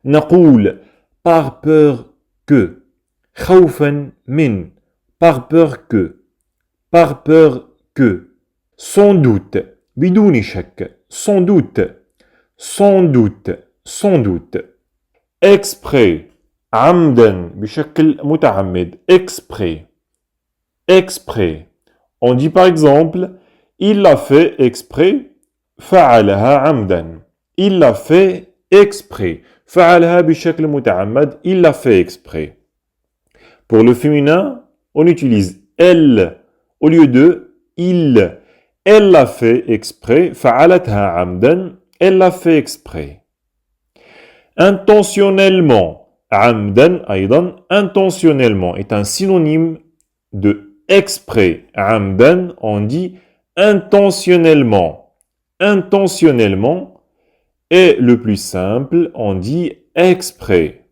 نقول par peur que خوفا من par peur que par peur que sans doute بدون شك sans doute sans doute sans doute exprès عمدا بشكل متعمد exprès exprès on dit par exemple il l'a fait exprès فعلها عمدا il l'a fait exprès فعلها بشكل متعمد il l'a fait exprès. Pour le féminin on utilise elle au lieu de il. Elle l'a fait exprès فعلتها عمدا elle l'a fait exprès. Intentionnellement عمدا أيضا intentionnellement est un synonyme de exprès. عمدا on dit intentionnellement. Intentionnellement est le plus simple, on dit exprès.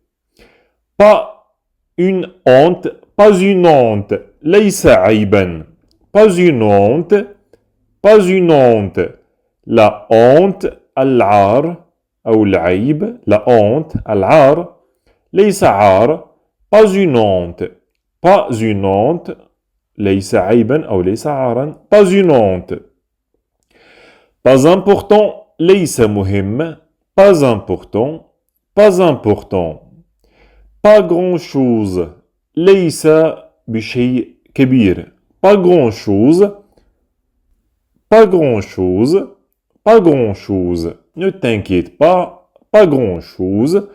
Pas une honte, pas une honte. ليس عيبا. Pas une honte, pas une honte. La honte, العار أو العيب, la honte, العار. ليس عار, pas une honte. Pas une honte. ليس عيبا أو ليس عارا, pas une honte. Pas important, ليس مهم, pas important, pas important. Pas grand-chose, ليس بشيء كبير, pas grand-chose, pas grand-chose, pas grand-chose. Ne t'inquiète pas, pas grand-chose.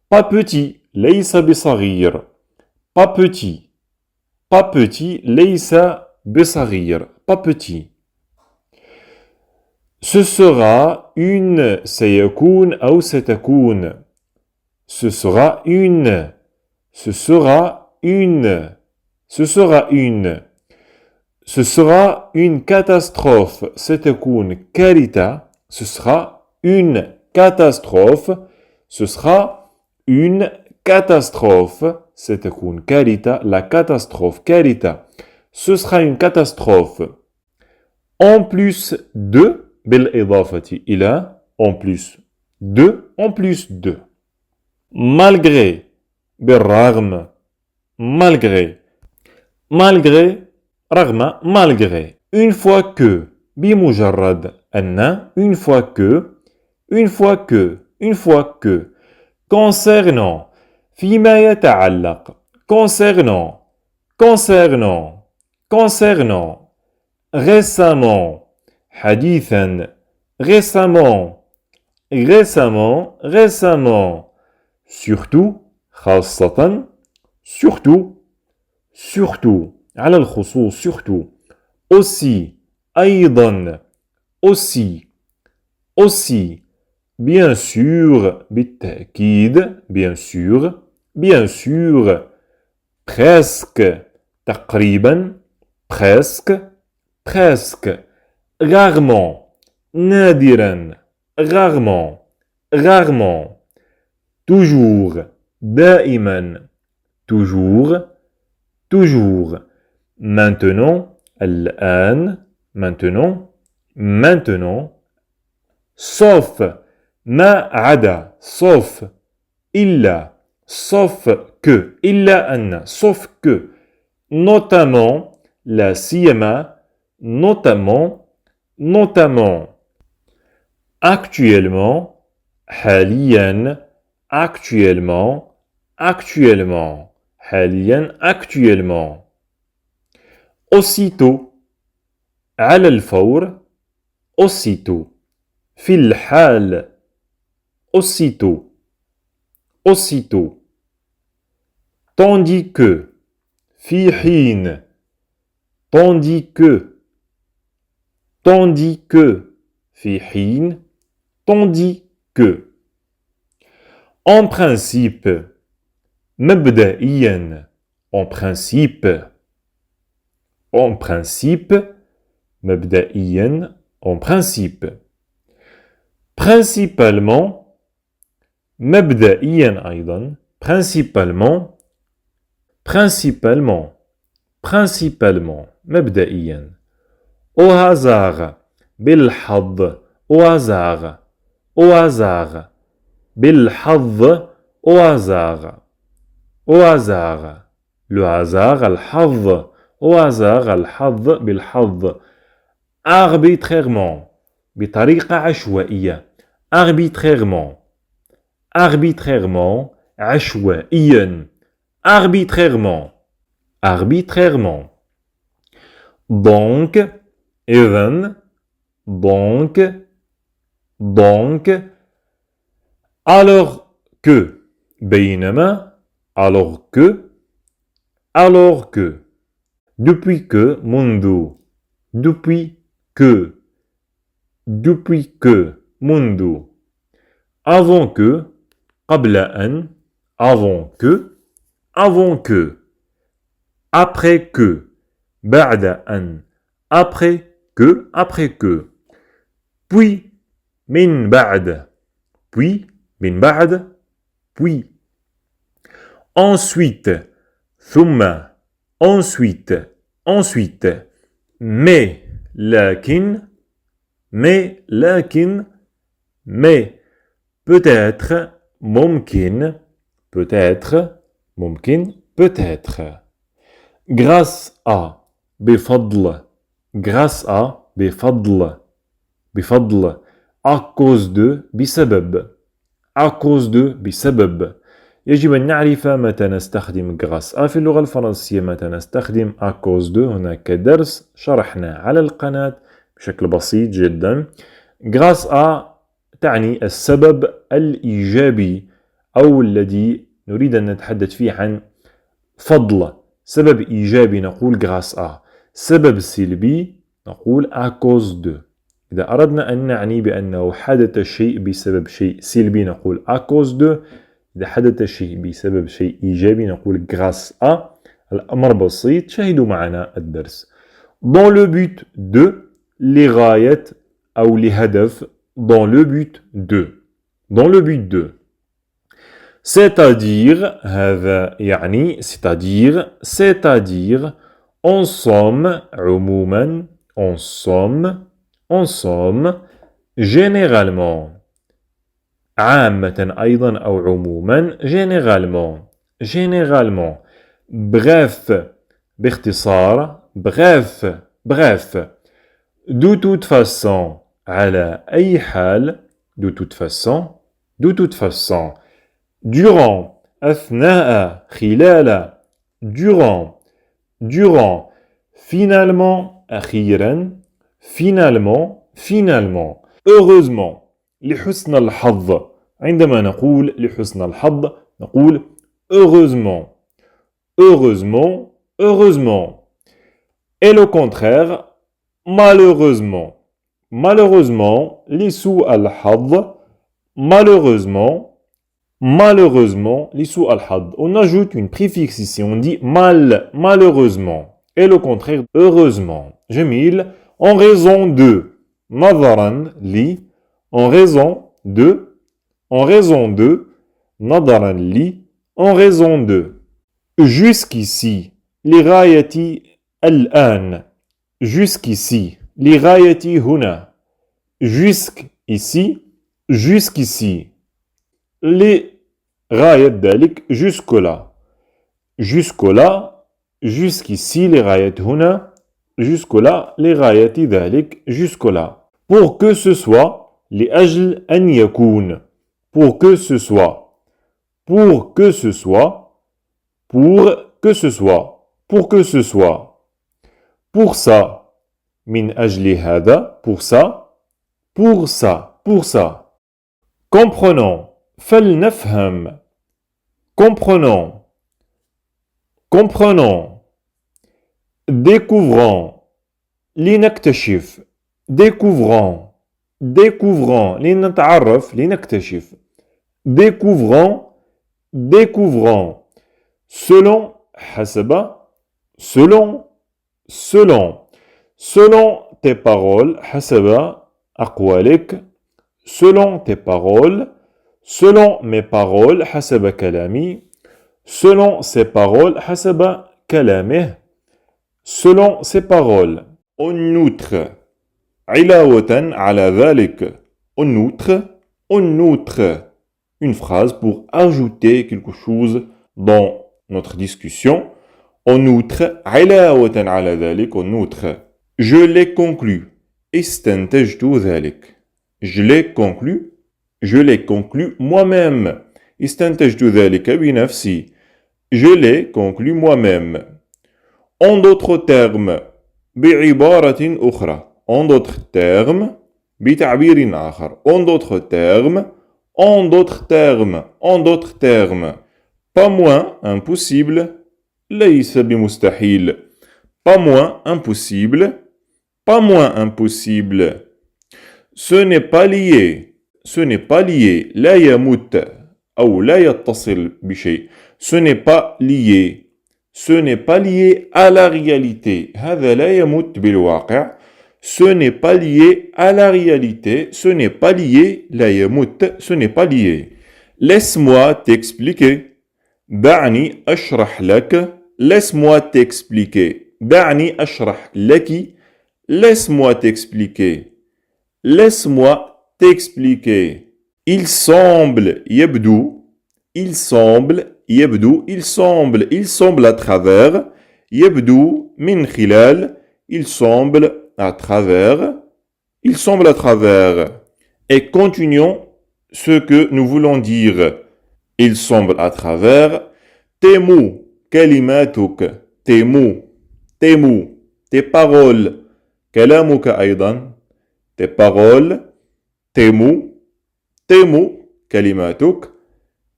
Pas petit, ليس بصغير, pas petit, pas petit, ليس بصغير, pas petit. Ce sera une, سيكون أو ستكون. Ce sera une, ce sera une, ce sera une. Ce sera une catastrophe. ستكون كارثة. Ce sera une catastrophe. Ce sera une catastrophe. ستكون كارثة. La catastrophe. كارثة. Ce sera une catastrophe. En plus de بالإضافة إلى en plus de en plus de. Malgré بالرغم malgré malgré رغم malgré. Une fois que بمجرد أن une fois que une fois que une fois que concernant فيما يتعلق concernant concernant concernant récemment حديثا récemment récemment récemment surtout خاصة surtout surtout على الخصوص surtout aussi أيضا aussi aussi bien sûr بالتأكيد bien sûr bien sûr presque تقريبا presque presque rarement نادرا rarement rarement toujours دائما toujours toujours maintenant الآن maintenant maintenant sauf ما عدا sauf إلا sauf que إلا أن sauf que notamment لا سيما notamment notamment actuellement حاليا actuellement actuellement حاليا actuellement aussitôt على الفور aussitôt في الحال aussitôt aussitôt tandis que في حين tandis que tandis que في حين tandis que en principe مبدئيا en principe en principe مبدئيا en principe principalement مبدئيا أيضا principalement principalement principalement مبدئيا au hasard بالحظ au hasard au hasard بالحظ au hasard, au hasard. Le hasard, الحظ. Au hasard, الحظ بالحظ. Arbitrairement, بطريقة عشوائية. Arbitrairement, arbitrairement, عشوائيا. Arbitrairement, arbitrairement. Donc, إذن, donc, donc, alors que, بينما, alors que, alors que, depuis que, منذ, depuis que, depuis que, منذ, avant que, قبل أن, avant que, avant que, après que, بعد أن, après que, après que, puis, من بعد, puis, من بعد, puis, ensuite, ثم, ensuite, ensuite, mais, لكن, mais, لكن, mais, peut-être, ممكن, peut-être, ممكن, peut-être. Grâce à, بفضل, grâce à, بفضل, بفضل, à cause de, بسبب, à cause de, بسبب. يجب أن نعرف متى نستخدم grâce à في اللغة الفرنسية، متى نستخدم à cause de. هناك درس شرحنا على القناة بشكل بسيط جدا. grâce à تعني السبب الإيجابي أو الذي نريد أن نتحدث فيه عن فضل. سبب إيجابي نقول grâce à. سبب سلبي نقول à cause de. إذا أردنا أن نعني بأنه حدث شيء بسبب شيء سلبي نقول à cause de. إذا حدث شيء بسبب شيء إيجابي نقول grâce à. الأمر بسيط، شاهدوا معنا الدرس. Dans le but de لغاية أو لهدف. Dans le but de. Dans le but de. C'est-à-dire, هذا يعني c'est-à-dire, c'est-à-dire, en somme, عموما, en somme, en somme, généralement. عامة أيضا أو عموما, généralement, généralement. Bref, باختصار, bref, bref. De toute façon, على أي حال, de toute façon, de toute façon. Durant, أثناء, خلال, durant, durant. Finalement, أخيرا, finalement, finalement. Heureusement, لحسن الحظ. عندما نقول لحسن الحظ نقول heureusement, heureusement, heureusement. Et le contraire, malheureusement. Malheureusement, لسوء الحظ, malheureusement, malheureusement, لسوء الحظ. On ajoute une préfixe ici, on dit mal, malheureusement. Et le contraire, heureusement. جميل. En raison de, نظرا لي, en raison de, en raison de, نظرا لي, en raison de. Jusqu'ici, لغاية الآن. Jusqu'ici, لغاية هنا. Jusqu'ici, jusqu'ici. لغاية ذلك, jusque-là. Jusque-là, jusqu'ici, لغاية هنا. Jusque-là, لغاية ذلك, jusque-là. Pour que ce soit, لأجل أن يكون. Pour que ce soit. Pour que ce soit. Pour que ce soit. Pour que ce soit. Pour ça. من أجل هذا. Pour ça. Pour ça. Pour ça. Comprenons. فلنفهم. Comprenons. Comprenons. Découvrons. لنكتشف. Découvrons. Découvrons. لنتعرف. لنكتشف. Découvrons. Découvrons. Selon. حسب. Selon. Selon. Selon tes paroles. حسب أقوالك. Selon tes paroles. Selon mes paroles. حسب كلامي. Selon ses paroles. حسب كلامه. Selon ses paroles. En outre. علاوة على ذلك. En outre. En outre. une phrase pour ajouter quelque chose dans notre discussion. En outre, علاوة على ذلك, en outre, je l'ai conclu. استنتجت ذلك. Je l'ai conclu moi-même. استنتجت ذلك بنفسي. Je l'ai conclu moi-même. En d'autres termes, بعبارة أخرى. En d'autres termes, بتعبير آخر. En d'autres termes, en d'autres termes, en d'autres termes. Pas moins impossible. ليس بمستحيل. Pas moins impossible. Pas moins impossible. Ce n'est pas lié. Ce n'est pas lié. لا يمت أو لا يتصل بشيء. Ce n'est pas lié. Ce n'est pas lié à la réalité. هذا لا يمت بالواقع. Ce n'est pas lié à la réalité. Ce n'est pas lié. لا يمت. Ce n'est pas lié. Laisse-moi t'expliquer. دعني أشرح لك. Laisse-moi t'expliquer. دعني أشرح لك. Laisse-moi t'expliquer. Laisse-moi t'expliquer. Il semble يبدو. Il semble يبدو. Il semble. Il semble à travers. يبدو من خلال. Il semble à travers. Il semble à travers. Et continuons ce que nous voulons dire. Il semble à travers. Tes mots. كلماتك. Tes mots. Tes mots. Tes paroles. كلامك أيضا. Tes paroles. Tes mots. Tes mots. كلماتك.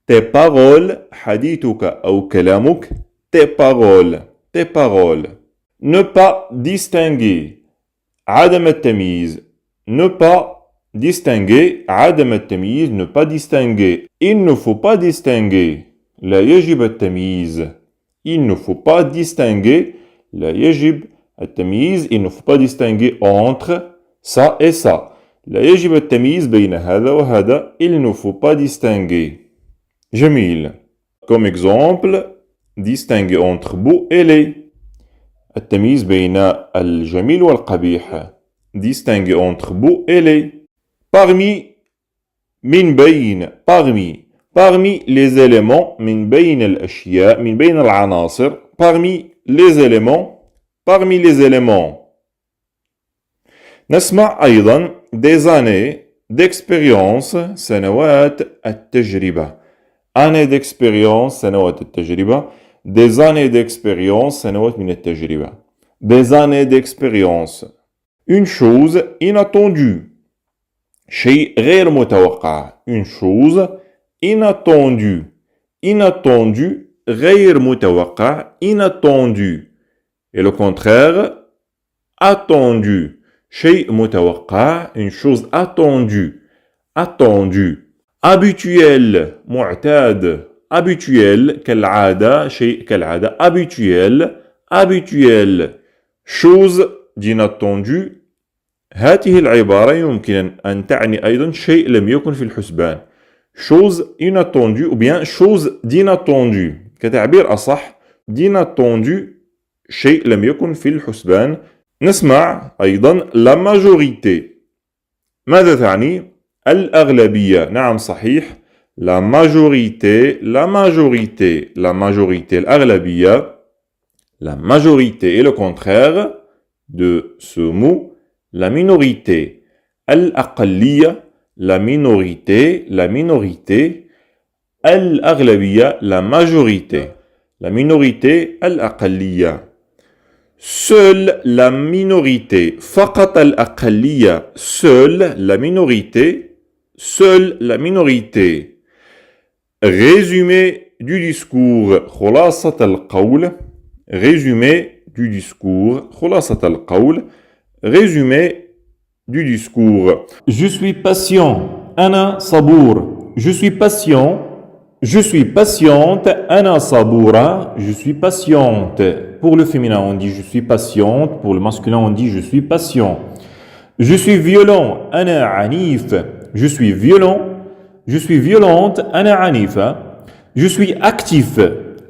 Tes paroles. حديثك أو كلامك. Tes paroles. Tes paroles. Ne pas distinguer. عدم التمييز. Ne pas distinguer. عدم التمييز. Ne pas distinguer. Il ne faut pas distinguer. لا يجب التمييز. Il ne faut pas distinguer. لا يجب التمييز. Il ne faut pas distinguer entre ça et ça. لا يجب التمييز بين هذا وهذا. Il ne faut pas distinguer. جميل. Comme exemple, distinguer entre beau et laid. التمييز بين الجميل والقبيح. Distinguer entre beau et laid. Parmi, من بين, parmi. Parmi les éléments, من بين الأشياء, من بين العناصر, parmi les éléments, parmi les éléments. نسمع أيضا des années d'expérience, سنوات التجربة. Années d'expérience, سنوات التجربة. Des années d'expérience, سنوات من التجربة. Des années d'expérience. Une chose inattendue. شيء غير متوقع. Une chose inattendu. Inattendu, غير متوقع. Inattendu. Et le contraire, attendu. شيء متوقع. Une chose attendue. Attendu. Habituel, معتاد. Habituel, كالعادة. شيء كالعادة. Habituel. Habituel. Chose d'inattendu. هذه العبارة يمكن أن تعني أيضا شيء لم يكن في الحسبان. Chose inattendue ou bien chose d'inattendu. كتعبير أصح d'inattendu شيء لم يكن في الحسبان. نسمع أيضا la majorité. ماذا تعني؟ الأغلبية. نعم صحيح. La majorité, la majorité, la majorité, الأغلبية. La majorité est le contraire de ce mot. La minorité. الأقلية. La minorité, la minorité. الأغلبية, la majorité. La minorité, الأقلية. Seule la minorité. فقط الأقلية. Seule la minorité. Seule la minorité. Résumé du discours. خلاصة القول. Résumé du discours. خلاصة القول. Résumé du discours. Je suis patient. أنا صبور. Je suis patient. Je suis patiente. أنا صبورة. Je suis patiente. Pour le féminin, on dit je suis patiente. Pour le masculin, on dit je suis patient. Je suis violent. أنا عنيف. Je suis violent. Je suis violente. أنا عنيفة. Je suis actif.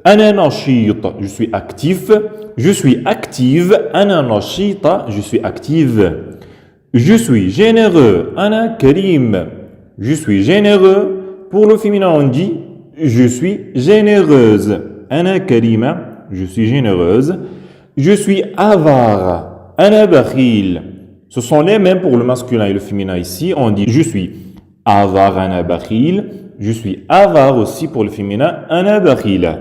أنا نشيط. Je suis actif. Je suis active. أنا نشيطة. Je suis active. Je suis généreux. أنا كريم. Je suis généreux. Pour le féminin, on dit je suis généreuse. Ana karima, je suis généreuse. Je suis avare. Ana bakhil. Ce sont les mêmes pour le masculin et le féminin ici. On dit je suis avare, ana bakhil. Je suis avare aussi pour le féminin, ana bakhila.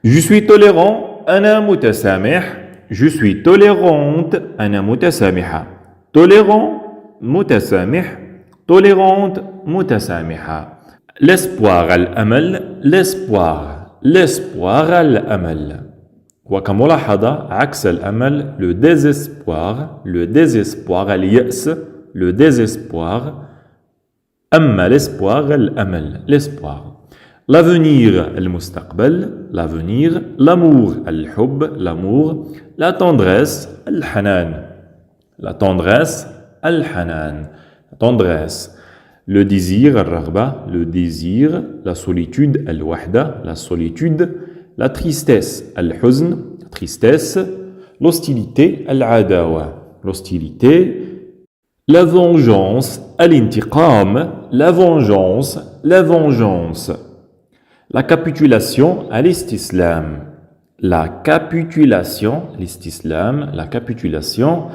Je suis tolérant, ana mutasamih. Je suis tolérante, ana mutasamiha. Tolérant, mutasamih. Tolérante, mutasamiha. L'espoir, al-amal, l'espoir. L'espoir, al-amal. وكملاحظة عكس الأمل le désespoir اليأس le désespoir أما l'espoir الأمل l'espoir l'avenir المستقبل l'avenir l'amour الحب l'amour la tendresse الحنان la tendresse الحنان tendresse le désir الرغبة le désir la solitude الوحدة la solitude la tristesse, al-huzn, tristesse, l'hostilité, al-adawa, l'hostilité, la vengeance, al-intiqam, la vengeance, la capitulation, al-istislam, la capitulation, l'istislam, la capitulation,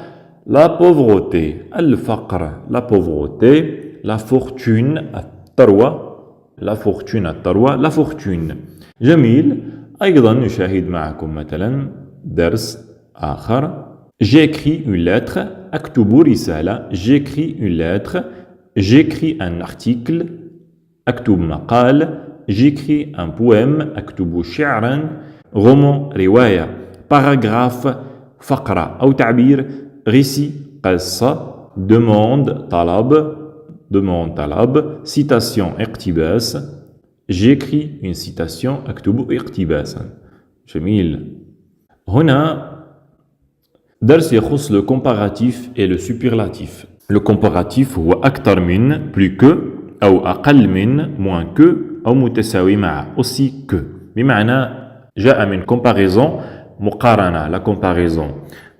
la pauvreté, al-faqr, la pauvreté, la fortune, al-tarwa, la fortune, al-tarwa, la fortune. جميل. أيضا نشاهد معكم مثلا درس آخر. J'écris une lettre. أكتب رسالة. J'écris une lettre. J'écris un article. أكتب مقال. J'écris un poème. أكتب شعرا. roman رواية. paragraphe فقرة أو تعبير. récit قصة. demande طلب. citation اقتباس. J'écris une citation أكتب اقتباسا. جميل. هنا درس يخص le comparatif et le superlatif. Le comparatif هو أكثر من plus que أو أقل من moins que أو متساوي مع aussi que. بمعنى جاء من comparaison مقارنة la comparaison.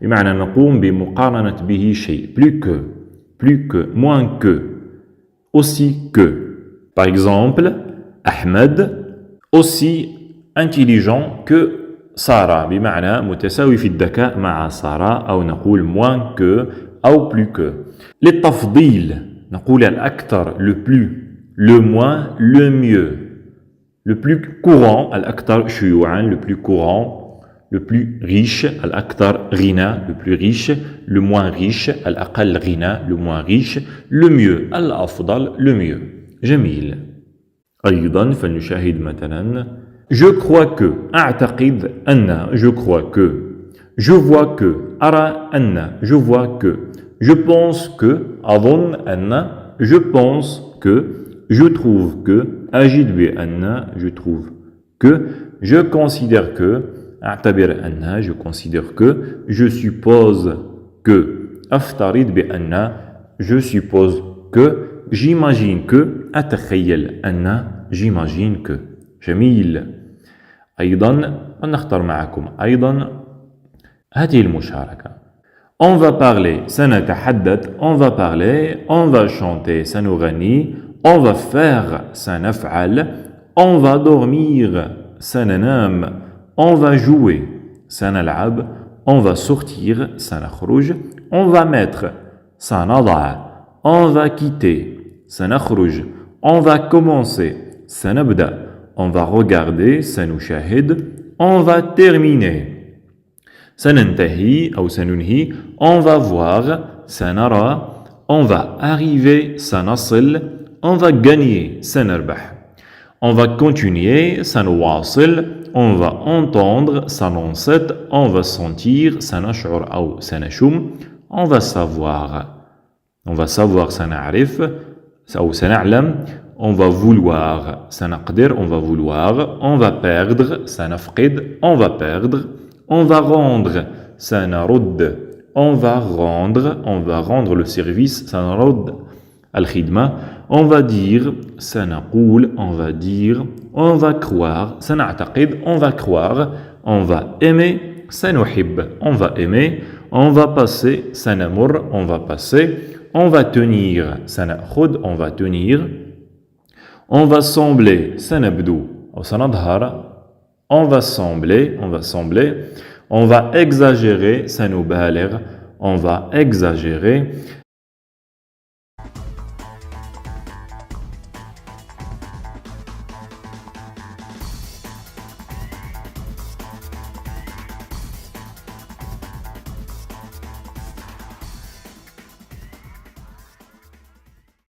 بمعنى نقوم بمقارنة به شيء plus que moins que aussi que. Par exemple أحمد aussi intelligent que سارة بمعنى متساوي في الذكاء مع سارة أو نقول moins que أو plus que. للتفضيل نقول الأكثر le plus le moins le mieux le plus courant الأكثر شيوعا le plus courant le plus riche الأكثر غنى le plus riche le moins riche الأقل غنى le moins riche le mieux الأفضل le mieux. جميل. أيضا فلنشاهد مثلا je crois que أعتقد أن je crois que je vois que أرى أن je vois que je pense que أظن أن je pense que je trouve que أجد بأن je trouve que je considère que أعتبر أن je considère que je suppose que أفترض بأن je suppose que j'imagine que أتخيل أن j'imagine que. جميل. أيضا نختار معكم أيضا هذه المشاركة. On va parler سنتحدث on va parler on va chanter سنغني on va faire سنفعل on va dormir سننام on va jouer سنلعب on va sortir سنخرج on va mettre سنضع on va quitter سنخرج on va commencer سنبدأ on va regarder سنشاهد on va terminer سننتهي أو سننهي on va voir سنرى on va arriver سنصل on va gagner سنربح on va continuer سنواصل on va entendre سننصت on va sentir سنشعر أو سنشم on va savoir سنعرف أو سنعلم on va vouloir سنقدر on va vouloir on va perdre سنفقد on va perdre on va rendre سنرد on va rendre le service سنرد الخدمة on va dire سنقول on va dire on va croire سنعتقد on va croire on va aimer سنحب on va aimer on va passer سنمر on va passer on va tenir سنأخذ on va tenir On va sembler, سنبدو أو سنظهر. On va sembler. On va exagérer, سنبالغ. On va exagérer.